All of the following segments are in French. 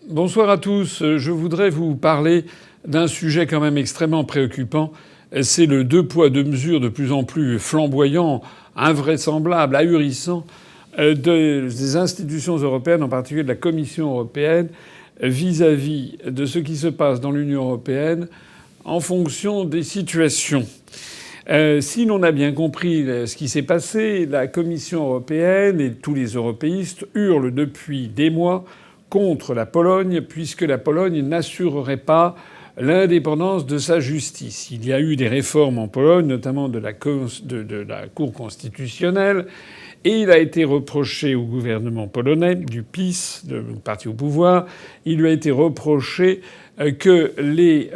Bonsoir à tous. Je voudrais vous parler d'un sujet quand même extrêmement préoccupant. C'est le deux poids, deux mesures de plus en plus flamboyant, invraisemblable, ahurissant des institutions européennes, en particulier de la Commission européenne, vis-à-vis de ce qui se passe dans l'Union européenne en fonction des situations. Si l'on a bien compris ce qui s'est passé, la Commission européenne et tous les européistes hurlent depuis des mois contre la Pologne, puisque la Pologne n'assurerait pas l'indépendance de sa justice. Il y a eu des réformes en Pologne, notamment de la Cour constitutionnelle, et il a été reproché au gouvernement polonais, du PiS, du parti au pouvoir, il lui a été reproché que les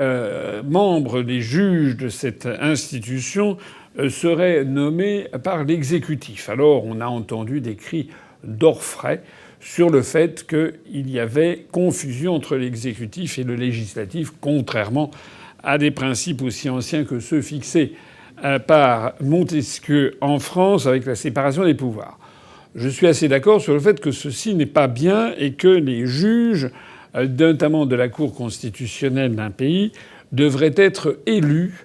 membres, les juges de cette institution seraient nommés par l'exécutif. Alors on a entendu des cris d'orfraie sur le fait qu'il y avait confusion entre l'exécutif et le législatif, contrairement à des principes aussi anciens que ceux fixés par Montesquieu en France avec la séparation des pouvoirs. Je suis assez d'accord sur le fait que ceci n'est pas bien et que les juges, notamment de la Cour constitutionnelle d'un pays, devraient être élus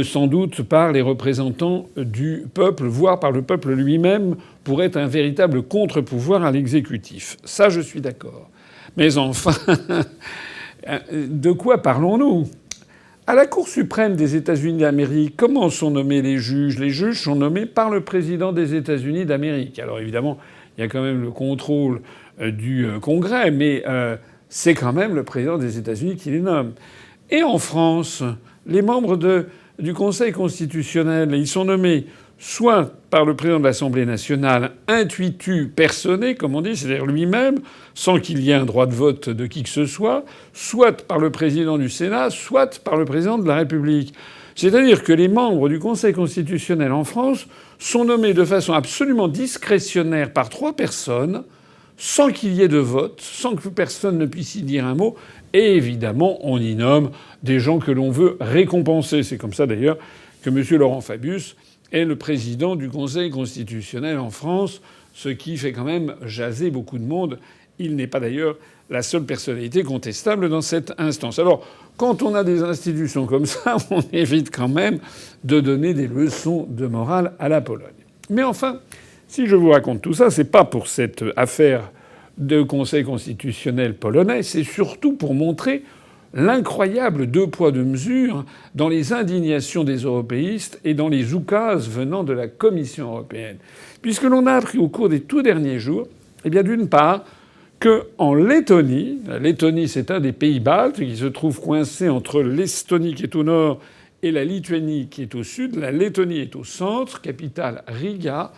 sans doute par les représentants du peuple, voire par le peuple lui-même, pour être un véritable contre-pouvoir à l'exécutif. Ça, je suis d'accord. Mais enfin, de quoi parlons-nous ? À la Cour suprême des États-Unis d'Amérique, comment sont nommés les juges ? Les juges sont nommés par le président des États-Unis d'Amérique. Alors évidemment, il y a quand même le contrôle du Congrès, mais c'est quand même le président des États-Unis qui les nomme. Et en France, les membres du Conseil constitutionnel, ils sont nommés soit par le président de l'Assemblée nationale, intuitu personné, comme on dit, c'est-à-dire lui-même, sans qu'il y ait un droit de vote de qui que ce soit par le président du Sénat, soit par le président de la République. C'est-à-dire que les membres du Conseil constitutionnel en France sont nommés de façon absolument discrétionnaire par 3 personnes, sans qu'il y ait de vote, sans que personne ne puisse y dire un mot. Et évidemment, on y nomme des gens que l'on veut récompenser. C'est comme ça d'ailleurs que M. Laurent Fabius est le président du Conseil constitutionnel en France, ce qui fait quand même jaser beaucoup de monde. Il n'est pas d'ailleurs la seule personnalité contestable dans cette instance. Alors, quand on a des institutions comme ça, on évite quand même de donner des leçons de morale à la Pologne. Mais enfin, si je vous raconte tout ça, c'est pas pour cette affaire de Conseil constitutionnel polonais, c'est surtout pour montrer l'incroyable deux poids deux mesures dans les indignations des européistes et dans les oukases venant de la Commission européenne. Puisque l'on a appris au cours des tout derniers jours, eh bien d'une part, qu'en Lettonie, la Lettonie c'est un des pays baltes qui se trouve coincé entre l'Estonie qui est au nord et la Lituanie qui est au sud, la Lettonie est au centre, capitale Riga.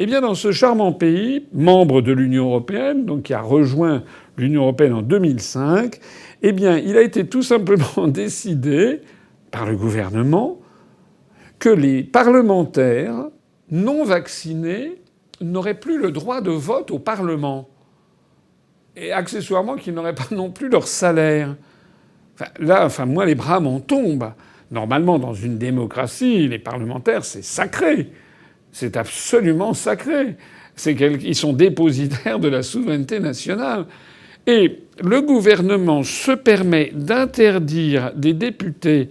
Eh bien, dans ce charmant pays, membre de l'Union européenne, donc qui a rejoint l'Union européenne en 2005, eh bien, il a été tout simplement décidé par le gouvernement que les parlementaires non vaccinés n'auraient plus le droit de vote au Parlement. Et accessoirement qu'ils n'auraient pas non plus leur salaire. Moi, les bras m'en tombent. Normalement, dans une démocratie, les parlementaires, c'est sacré. C'est absolument sacré. Ils sont dépositaires de la souveraineté nationale. Et le gouvernement se permet d'interdire des députés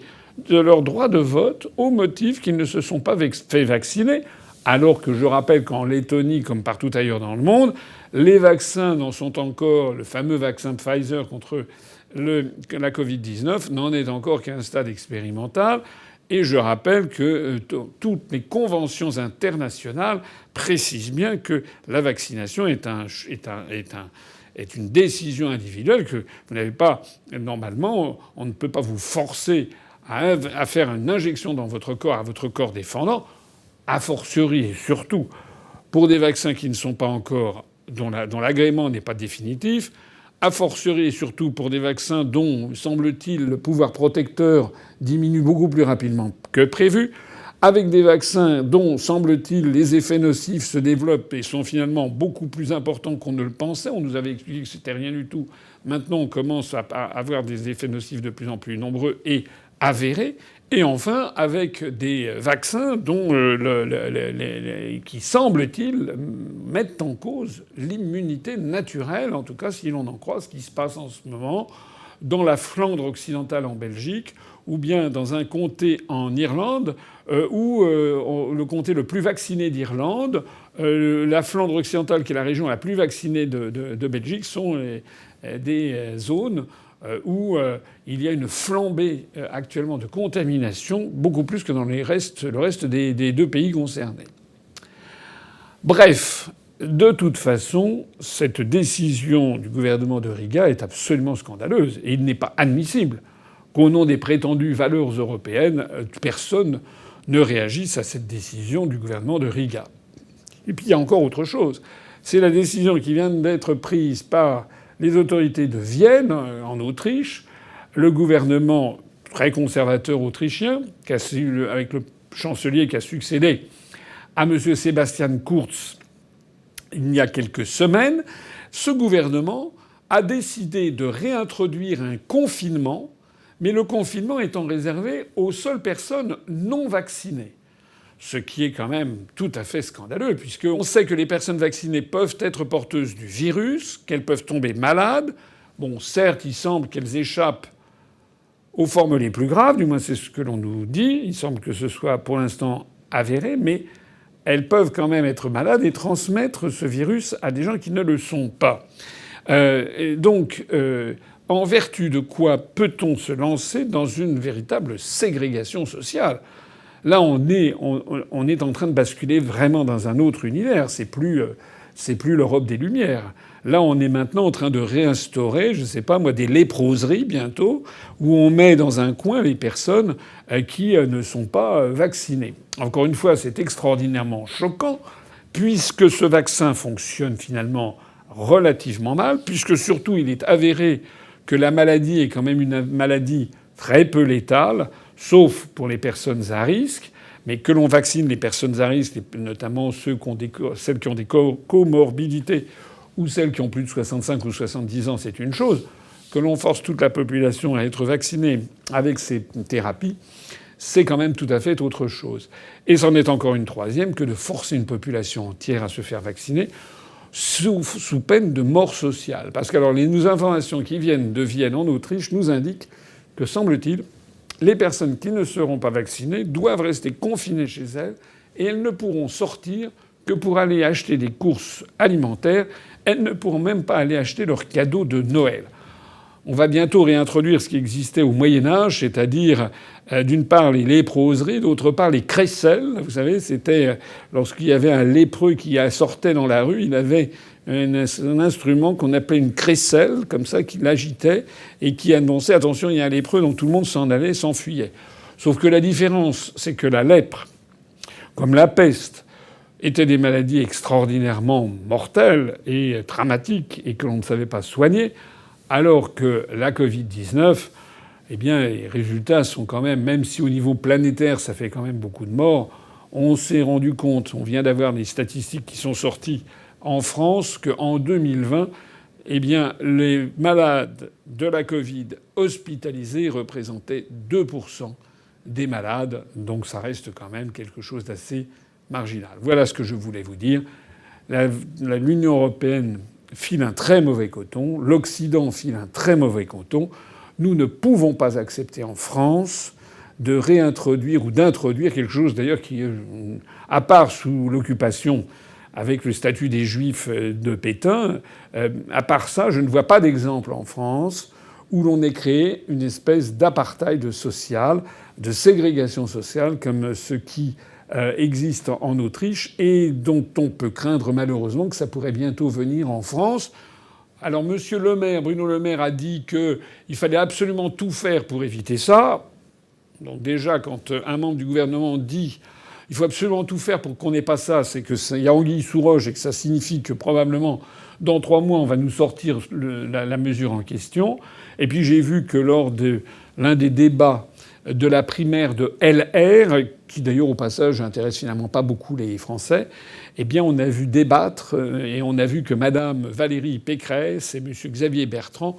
de leur droit de vote au motif qu'ils ne se sont pas fait vacciner, alors que je rappelle qu'en Lettonie, comme partout ailleurs dans le monde, les vaccins n'en sont encore, le fameux vaccin Pfizer contre la Covid-19 n'en est encore qu'à un stade expérimental. Et je rappelle que toutes les conventions internationales précisent bien que la vaccination est une décision individuelle, que vous n'avez pas normalement, on ne peut pas vous forcer à faire une injection dans votre corps, à votre corps défendant, a fortiori et surtout pour des vaccins qui ne sont pas encore, dont l'agrément n'est pas définitif. A fortiori et surtout pour des vaccins dont, semble-t-il, le pouvoir protecteur diminue beaucoup plus rapidement que prévu, avec des vaccins dont, semble-t-il, les effets nocifs se développent et sont finalement beaucoup plus importants qu'on ne le pensait. On nous avait expliqué que c'était rien du tout. Maintenant, on commence à avoir des effets nocifs de plus en plus nombreux et avérés. Et enfin, avec des vaccins dont qui, semble-t-il, mettent en cause l'immunité naturelle, en tout cas si l'on en croit ce qui se passe en ce moment dans la Flandre occidentale en Belgique, ou bien dans un comté en Irlande, où le comté le plus vacciné d'Irlande, la Flandre occidentale, qui est la région la plus vaccinée de Belgique, sont des zones où il y a une flambée actuellement de contamination, beaucoup plus que dans le reste des deux pays concernés. Bref, de toute façon, cette décision du gouvernement de Riga est absolument scandaleuse. Et il n'est pas admissible qu'au nom des prétendues valeurs européennes, personne ne réagisse à cette décision du gouvernement de Riga. Et puis il y a encore autre chose. C'est la décision qui vient d'être prise par les autorités de Vienne, en Autriche, le gouvernement très conservateur autrichien, avec le chancelier qui a succédé à M. Sebastian Kurz il y a quelques semaines. Ce gouvernement a décidé de réintroduire un confinement, mais le confinement étant réservé aux seules personnes non vaccinées. Ce qui est quand même tout à fait scandaleux, puisqu'on sait que les personnes vaccinées peuvent être porteuses du virus, qu'elles peuvent tomber malades. Bon, certes, il semble qu'elles échappent aux formes les plus graves, du moins c'est ce que l'on nous dit. Il semble que ce soit pour l'instant avéré, mais elles peuvent quand même être malades et transmettre ce virus à des gens qui ne le sont pas. En vertu de quoi peut-on se lancer dans une véritable ségrégation sociale ? Là, on est en train de basculer vraiment dans un autre univers. C'est plus l'Europe des Lumières. Là, on est maintenant en train de réinstaurer, je sais pas moi, des léproseries bientôt, où on met dans un coin les personnes qui ne sont pas vaccinées. Encore une fois, c'est extraordinairement choquant, puisque ce vaccin fonctionne finalement relativement mal, puisque surtout il est avéré que la maladie est quand même une maladie très peu létale, sauf pour les personnes à risque, mais que l'on vaccine les personnes à risque, notamment celles qui ont des comorbidités ou celles qui ont plus de 65 ou 70 ans, c'est une chose. Que l'on force toute la population à être vaccinée avec ces thérapies, c'est quand même tout à fait autre chose. Et c'en est encore une troisième, que de forcer une population entière à se faire vacciner sous peine de mort sociale. Parce que alors, les informations qui viennent de Vienne en Autriche nous indiquent que, semble-t-il, les personnes qui ne seront pas vaccinées doivent rester confinées chez elles et elles ne pourront sortir que pour aller acheter des courses alimentaires. Elles ne pourront même pas aller acheter leurs cadeaux de Noël. On va bientôt réintroduire ce qui existait au Moyen-Âge, c'est-à-dire d'une part les léproseries, d'autre part les crécelles. Vous savez, c'était lorsqu'il y avait un lépreux qui sortait dans la rue, il avait un instrument qu'on appelait une crécelle, comme ça, qui l'agitait et qui annonçait « Attention, il y a un lépreux », donc tout le monde s'en allait, s'enfuyait. Sauf que la différence, c'est que la lèpre, comme la peste, étaient des maladies extraordinairement mortelles et dramatiques et que l'on ne savait pas soigner, alors que la Covid-19, eh bien, les résultats sont quand même si au niveau planétaire, ça fait quand même beaucoup de morts, on s'est rendu compte, on vient d'avoir des statistiques qui sont sorties en France, qu'en 2020, eh bien, les malades de la Covid hospitalisés représentaient 2% des malades. Donc ça reste quand même quelque chose d'assez marginal. Voilà ce que je voulais vous dire. L'Union européenne file un très mauvais coton. L'Occident file un très mauvais coton. Nous ne pouvons pas accepter en France de réintroduire ou d'introduire quelque chose d'ailleurs qui, à part sous l'occupation avec le statut des Juifs de Pétain, à part ça, je ne vois pas d'exemple en France où l'on ait créé une espèce d'apartheid social, de ségrégation sociale comme ce qui existe en Autriche et dont on peut craindre malheureusement que ça pourrait bientôt venir en France. Alors monsieur le maire, Bruno Le Maire, a dit qu'il fallait absolument tout faire pour éviter ça. Donc déjà, quand un membre du gouvernement dit il faut absolument tout faire pour qu'on n'ait pas ça, c'est qu'il y a anguille sous roche et que ça signifie que probablement dans 3 mois on va nous sortir la mesure en question. Et puis j'ai vu que lors de l'un des débats de la primaire de LR, qui d'ailleurs au passage intéresse finalement pas beaucoup les Français, eh bien on a vu débattre et on a vu que Madame Valérie Pécresse et Monsieur Xavier Bertrand,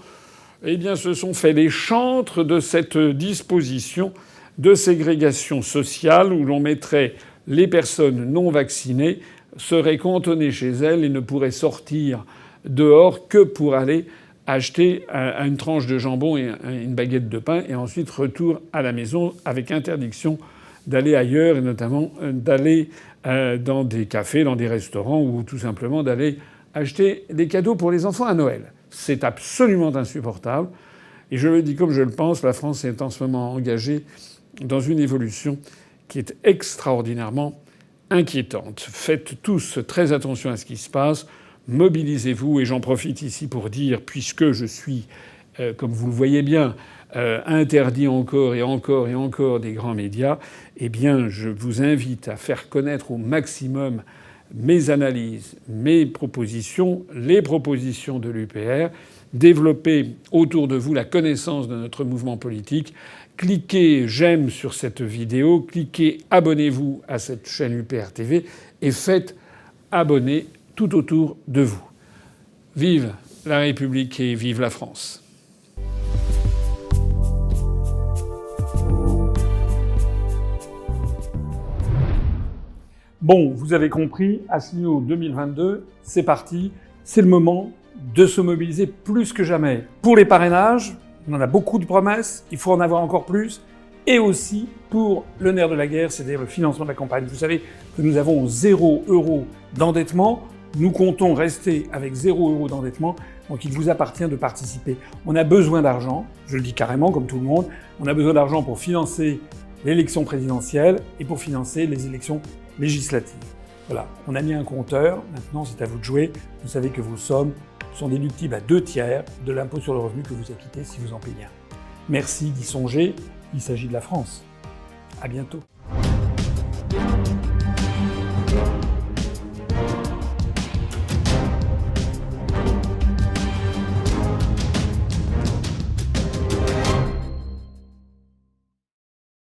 eh bien se sont fait les chantres de cette disposition de ségrégation sociale où l'on mettrait les personnes non vaccinées seraient cantonnées chez elles et ne pourraient sortir dehors que pour aller acheter une tranche de jambon et une baguette de pain et ensuite retour à la maison avec interdiction d'aller ailleurs et notamment d'aller dans des cafés, dans des restaurants ou tout simplement d'aller acheter des cadeaux pour les enfants à Noël. C'est absolument insupportable. Et je le dis comme je le pense, la France est en ce moment engagée dans une évolution qui est extraordinairement inquiétante. Faites tous très attention à ce qui se passe. Mobilisez-vous. Et j'en profite ici pour dire, puisque je suis, comme vous le voyez bien, interdit encore et encore et encore des grands médias, eh bien, je vous invite à faire connaître au maximum mes analyses, mes propositions, les propositions de l'UPR. Développez autour de vous la connaissance de notre mouvement politique. Cliquez j'aime sur cette vidéo, cliquez abonnez-vous à cette chaîne UPR TV et faites abonner tout autour de vous. Vive la République et vive la France. Bon, vous avez compris, Asselineau 2022, c'est parti. C'est le moment de se mobiliser plus que jamais. Pour les parrainages, on en a beaucoup de promesses, il faut en avoir encore plus. Et aussi pour le nerf de la guerre, c'est-à-dire le financement de la campagne. Vous savez que nous avons 0 € d'endettement. Nous comptons rester avec 0 € d'endettement. Donc il vous appartient de participer. On a besoin d'argent, je le dis carrément comme tout le monde. On a besoin d'argent pour financer l'élection présidentielle et pour financer les élections législatives. Voilà, on a mis un compteur, maintenant c'est à vous de jouer. Vous savez que vos sommes sont déductibles à 2/3 de l'impôt sur le revenu que vous acquittez si vous en payez un. Merci d'y songer, il s'agit de la France. À bientôt.